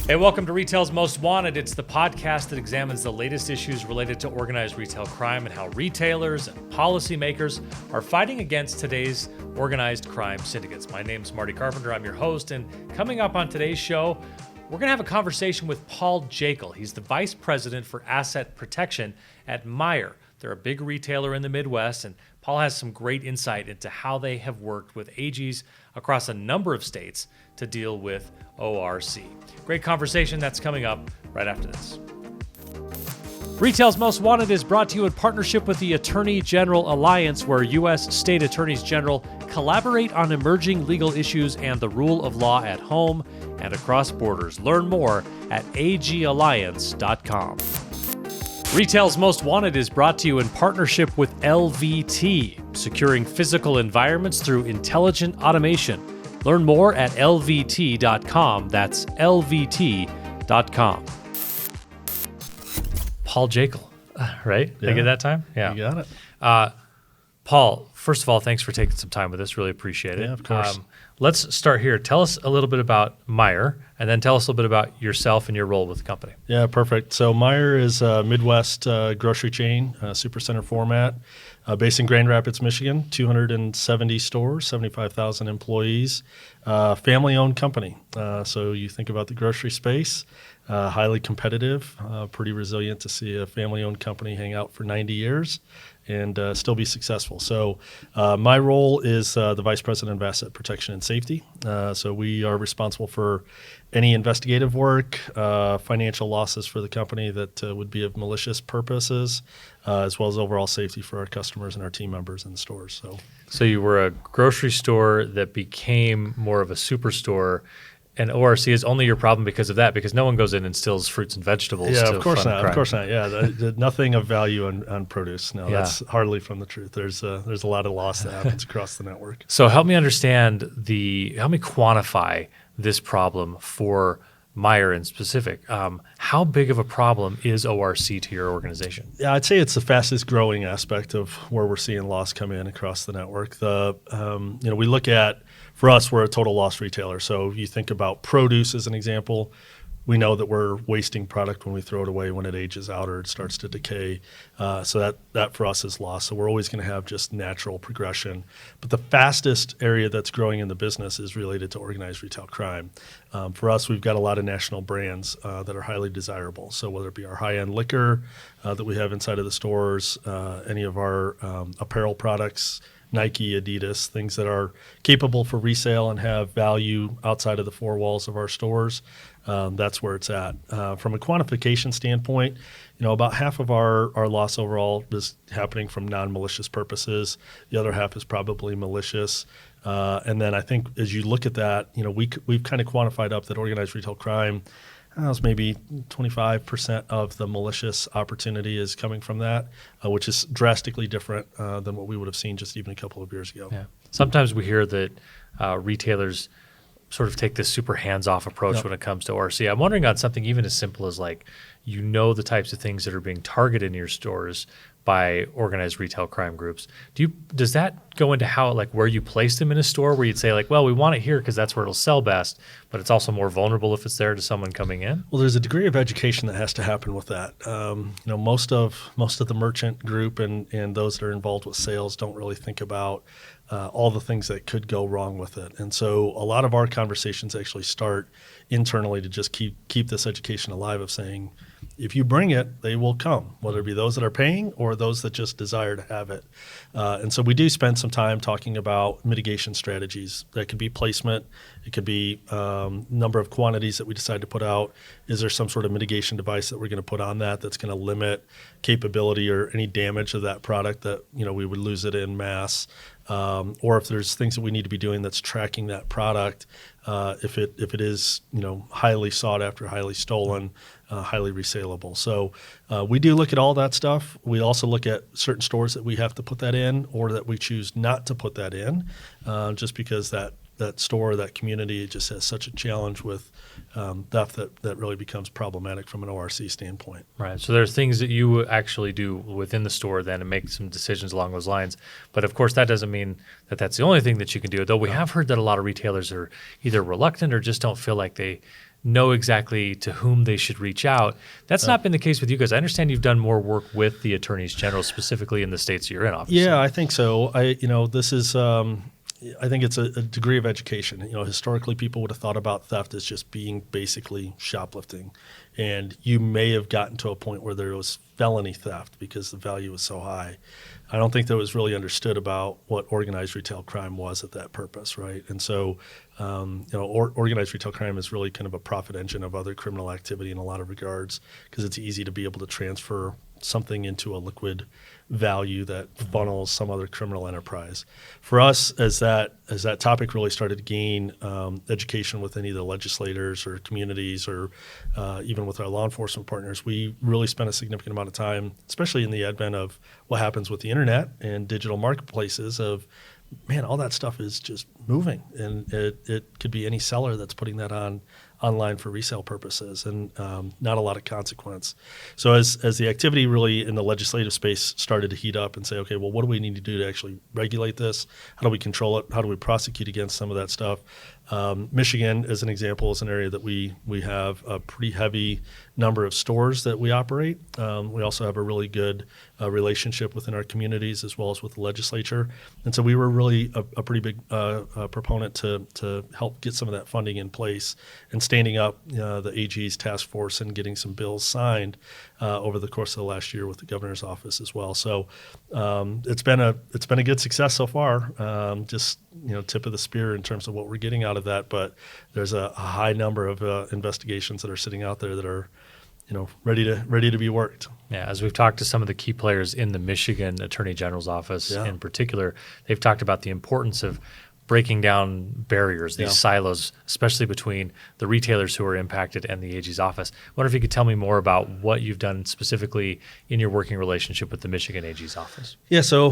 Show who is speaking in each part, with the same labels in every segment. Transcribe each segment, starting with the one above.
Speaker 1: Hey, welcome to Retail's Most Wanted. It's the podcast that examines the latest issues related to organized retail crime and how retailers and policymakers are fighting against today's organized crime syndicates. My name's Marty Carpenter. I'm your host, and coming up on today's show, we're going to have a conversation with Paul Jaeckle. He's the Vice President for Asset Protection at Meijer. They're a big retailer in the Midwest, and Paul has some great insight into how they have worked with AGs across a number of states to deal with ORC. Great conversation that's coming up right after this. Retail's Most Wanted is brought to you in partnership with the Attorney General Alliance, where U.S. State Attorneys General collaborate on emerging legal issues and the rule of law at home and across borders. Learn more at agalliance.com. Retail's Most Wanted is brought to you in partnership with LVT, securing physical environments through intelligent automation. Learn more at lvt.com. That's lvt.com. Paul Jaeckle, right?
Speaker 2: Yeah.
Speaker 1: Did I get that time? Yeah.
Speaker 2: You got it.
Speaker 1: Paul, first of all, thanks for taking some time with us. Really appreciate it.
Speaker 2: Yeah, of course.
Speaker 1: Let's start here. Tell us a little bit about Meijer, and then tell us a little bit about yourself and your role with the company.
Speaker 2: Yeah, perfect. So Meijer is a Midwest grocery chain, supercenter format, based in Grand Rapids, Michigan, 270 stores, 75,000 employees, family-owned company. So you think about the grocery space, highly competitive, pretty resilient to see a family-owned company hang out for 90 years and still be successful. So my role is the Vice President of Asset Protection and Safety. So we are responsible for any investigative work, financial losses for the company that would be of malicious purposes, as well as overall safety for our customers and our team members in the stores.
Speaker 1: So you were a grocery store that became more of a superstore, and ORC is only your problem because of that, because no one goes in and steals fruits and vegetables.
Speaker 2: Yeah,
Speaker 1: to
Speaker 2: of course
Speaker 1: fund
Speaker 2: not.
Speaker 1: crime.
Speaker 2: Of course not. Yeah, nothing of value on produce. No,
Speaker 1: Yeah.
Speaker 2: That's hardly from the truth. There's a lot of loss that happens across the network.
Speaker 1: So help me understand help me quantify this problem for Meijer in specific. How big of a problem is ORC to your organization?
Speaker 2: Yeah, I'd say it's the fastest growing aspect of where we're seeing loss come in across the network. We look at, for us, we're a total loss retailer. So you think about produce as an example. We know that we're wasting product when we throw it away, when it ages out or it starts to decay. So that for us is loss. So we're always going to have just natural progression. But the fastest area that's growing in the business is related to organized retail crime. For us, we've got a lot of national brands that are highly desirable. So whether it be our high-end liquor that we have inside of the stores, any of our apparel products, Nike, Adidas, things that are capable for resale and have value outside of the four walls of our stores. That's where it's at. From a quantification standpoint, about half of our loss overall is happening from non-malicious purposes. The other half is probably malicious. And then I think as you look at that, we've kind of quantified up that organized retail crime, it's maybe 25% of the malicious opportunity is coming from that, which is drastically different than what we would have seen just even a couple of years ago.
Speaker 1: Yeah. Sometimes we hear that retailers sort of take this super hands-off approach when it comes to ORC. I'm wondering on something even as simple as the types of things that are being targeted in your stores by organized retail crime groups. Does that go into how where you place them in a store, where you'd say we want it here because that's where it'll sell best, but it's also more vulnerable if it's there to someone coming in?
Speaker 2: Well, there's a degree of education that has to happen with that. Most of the merchant group and those that are involved with sales don't really think about all the things that could go wrong with it. And so a lot of our conversations actually start internally to just keep this education alive of saying, if you bring it, they will come, whether it be those that are paying or those that just desire to have it. And so we do spend some time talking about mitigation strategies. That could be placement. It could be number of quantities that we decide to put out. Is there some sort of mitigation device that we're going to put on that's going to limit capability or any damage of that product that we would lose it in mass? Or if there's things that we need to be doing that's tracking that product, if it is highly sought after, highly stolen, highly resaleable. So we do look at all that stuff. We also look at certain stores that we have to put that in or that we choose not to put that in, just because that store, that community just has such a challenge with theft that really becomes problematic from an ORC standpoint.
Speaker 1: Right. So there's things that you actually do within the store then and make some decisions along those lines. But of course, that doesn't mean that that's the only thing that you can do. Though we have heard that a lot of retailers are either reluctant or just don't feel like they know exactly to whom they should reach out. That's not been the case with you guys. I understand you've done more work with the attorneys general, specifically in the states you're in, obviously.
Speaker 2: Yeah, I think so. This is, I think it's a degree of education. Historically, people would have thought about theft as just being basically shoplifting. And you may have gotten to a point where there was felony theft because the value was so high. I don't think that was really understood about what organized retail crime was at that purpose, right? And so, organized retail crime is really kind of a profit engine of other criminal activity in a lot of regards because it's easy to be able to transfer something into a liquid value that funnels some other criminal enterprise. For us, as that topic really started to gain education within either legislators or communities or even with our law enforcement partners, we really spent a significant amount of time, especially in the advent of what happens with the internet and digital marketplaces of, man, all that stuff is just moving, and it could be any seller that's putting that online for resale purposes, and not a lot of consequence. So as the activity really in the legislative space started to heat up and say, okay, well, what do we need to do to actually regulate this? How do we control it? How do we prosecute against some of that stuff? Michigan, as an example, is an area that we have a pretty heavy number of stores that we operate. We also have a really good relationship within our communities as well as with the legislature. And so we were really a pretty big proponent to help get some of that funding in place and standing up the AG's task force and getting some bills signed over the course of the last year with the governor's office as well. So it's been a good success so far. Just tip of the spear in terms of what we're getting out of that, but there's a high number of investigations that are sitting out there that are ready to be worked.
Speaker 1: Yeah, as we've talked to some of the key players in the Michigan Attorney General's office in particular, they've talked about the importance of breaking down barriers, these silos, especially between the retailers who are impacted and the AG's office. I wonder if you could tell me more about what you've done specifically in your working relationship with the Michigan AG's office.
Speaker 2: Yeah, so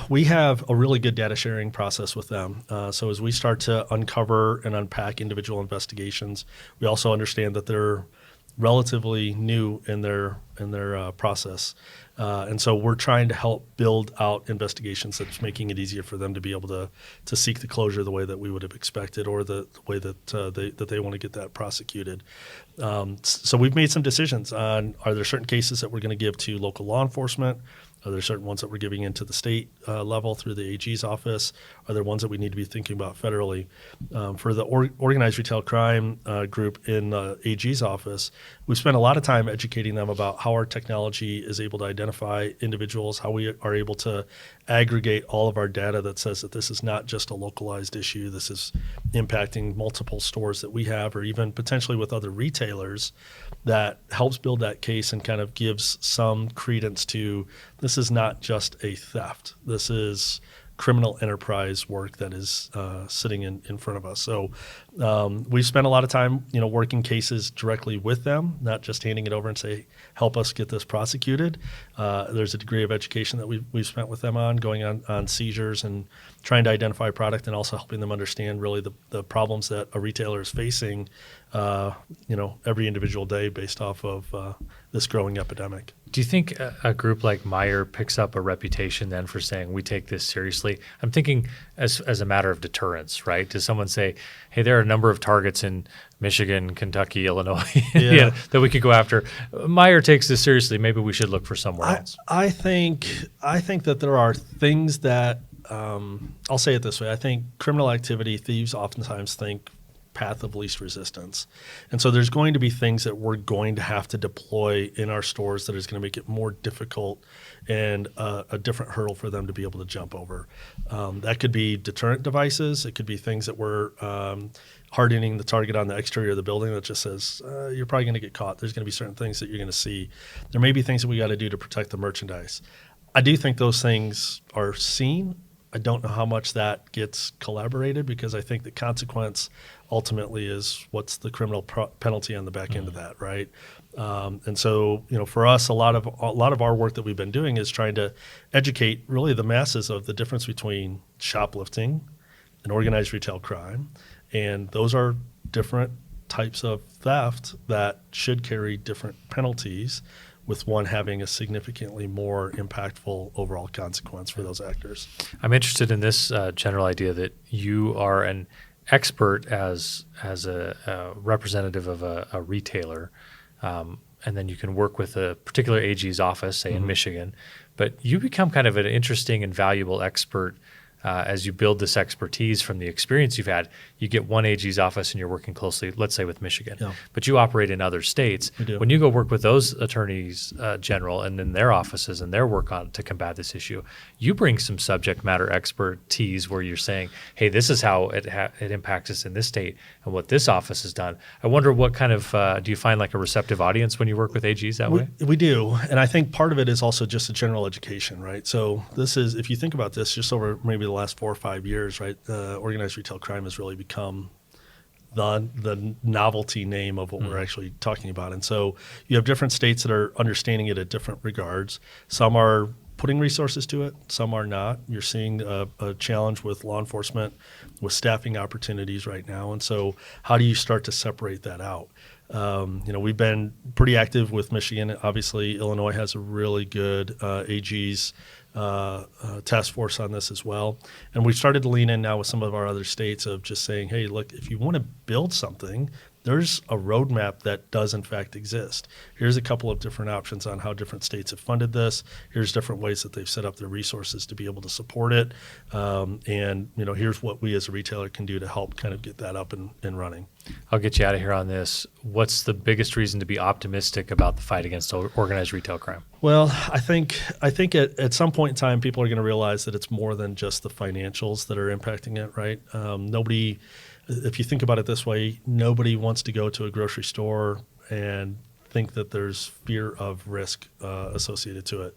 Speaker 2: we have a really good data sharing process with them. So as we start to uncover and unpack individual investigations, we also understand that they're relatively new in their process. And so we're trying to help build out investigations that's making it easier for them to be able to seek the closure the way that we would have expected or the way that they want to get that prosecuted. So we've made some decisions on, are there certain cases that we're going to give to local law enforcement? Are there certain ones that we're giving into the state level through the AG's office? Are there ones that we need to be thinking about federally? For the organized retail crime group in the AG's office, we spent a lot of time educating them about how our technology is able to identify individuals, how we are able to aggregate all of our data that says that this is not just a localized issue. This is impacting multiple stores that we have or even potentially with other retailers. That helps build that case and kind of gives some credence to this is not just a theft. This is criminal enterprise work that is sitting in front of us. So we spent a lot of time, working cases directly with them, not just handing it over and say, help us get this prosecuted. There's a degree of education that we've spent with them on, going on seizures and trying to identify product and also helping them understand really the problems that a retailer is facing, every individual day based off of this growing epidemic.
Speaker 1: Do you think a group like Meijer picks up a reputation then for saying we take this seriously? I'm thinking as a matter of deterrence, right? Does someone say, hey, there are a number of targets in Michigan, Kentucky, Illinois that we could go after. Meijer takes this seriously. Maybe we should look for somewhere else.
Speaker 2: I think that there are things that I'll say it this way. I think criminal activity, thieves oftentimes think path of least resistance. And so there's going to be things that we're going to have to deploy in our stores that is going to make it more difficult and a different hurdle for them to be able to jump over. That could be deterrent devices. It could be things that we're hardening the target on the exterior of the building that just says, you're probably going to get caught. There's going to be certain things that you're going to see. There may be things that we got to do to protect the merchandise. I do think those things are seen. I don't know how much that gets collaborated because I think the consequence ultimately is what's the criminal penalty on the back end of that, right? And so, for us, a lot of our work that we've been doing is trying to educate really the masses of the difference between shoplifting and organized retail crime, and those are different types of theft that should carry different penalties, with one having a significantly more impactful overall consequence for those actors.
Speaker 1: I'm interested in this general idea that you are an expert as a representative of a retailer, and then you can work with a particular AG's office, say in Michigan, but you become kind of an interesting and valuable expert as you build this expertise from the experience you've had. You get one AG's office and you're working closely, let's say with Michigan, but you operate in other states. When you go work with those attorneys general and in their offices and their work on to combat this issue, you bring some subject matter expertise where you're saying, hey, this is how it impacts us in this state and what this office has done. I wonder what kind of, do you find like a receptive audience when you work with AGs that way?
Speaker 2: We do. And I think part of it is also just a general education, right? So this is, if you think about this, just over maybe the last 4 or 5 years, right, organized retail crime has really become the novelty name of what we're actually talking about. And so you have different states that are understanding it at different regards. Some are putting resources to it, some are not. You're seeing a challenge with law enforcement, with staffing opportunities right now. And so how do you start to separate that out? We've been pretty active with Michigan. Obviously, Illinois has a really good AG's task force on this as well. And we've started to lean in now with some of our other states of just saying, hey, look, if you want to build something, there's a roadmap that does in fact exist. Here's a couple of different options on how different states have funded this. Here's different ways that they've set up their resources to be able to support it. And here's what we as a retailer can do to help kind of get that up and running.
Speaker 1: I'll get you out of here on this. What's the biggest reason to be optimistic about the fight against organized retail crime?
Speaker 2: Well, I think at some point in time, people are going to realize that it's more than just the financials that are impacting it, right? Nobody, if you think about it this way, nobody wants to go to a grocery store and think that there's fear of risk associated to it.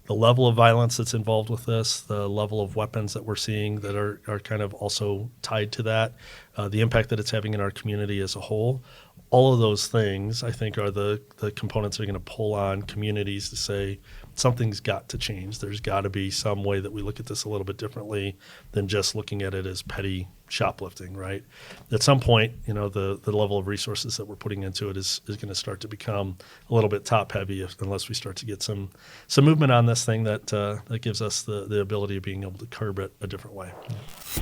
Speaker 2: The level of violence that's involved with this, the level of weapons that we're seeing that are kind of also tied to that, the impact that it's having in our community as a whole, all of those things, I think, are the components that are going to pull on communities to say something's got to change. There's got to be some way that we look at this a little bit differently than just looking at it as petty shoplifting, right? At some point, the level of resources that we're putting into it is going to start to become a little bit top heavy unless we start to get some movement on this thing that gives us the ability of being able to curb it a different way.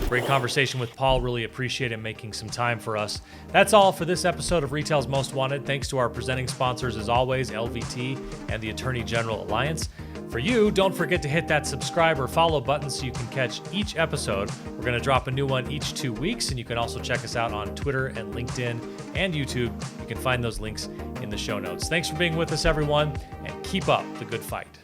Speaker 1: Great conversation with Paul. Really appreciate him making some time for us. That's all for this episode of Retail's Most Wanted. Thanks to our presenting sponsors, as always, LVT and the Attorney General Alliance. For you, don't forget to hit that subscribe or follow button so you can catch each episode. We're going to drop a new one each 2 weeks, and you can also check us out on Twitter and LinkedIn and YouTube. You can find those links in the show notes. Thanks for being with us, everyone, and keep up the good fight.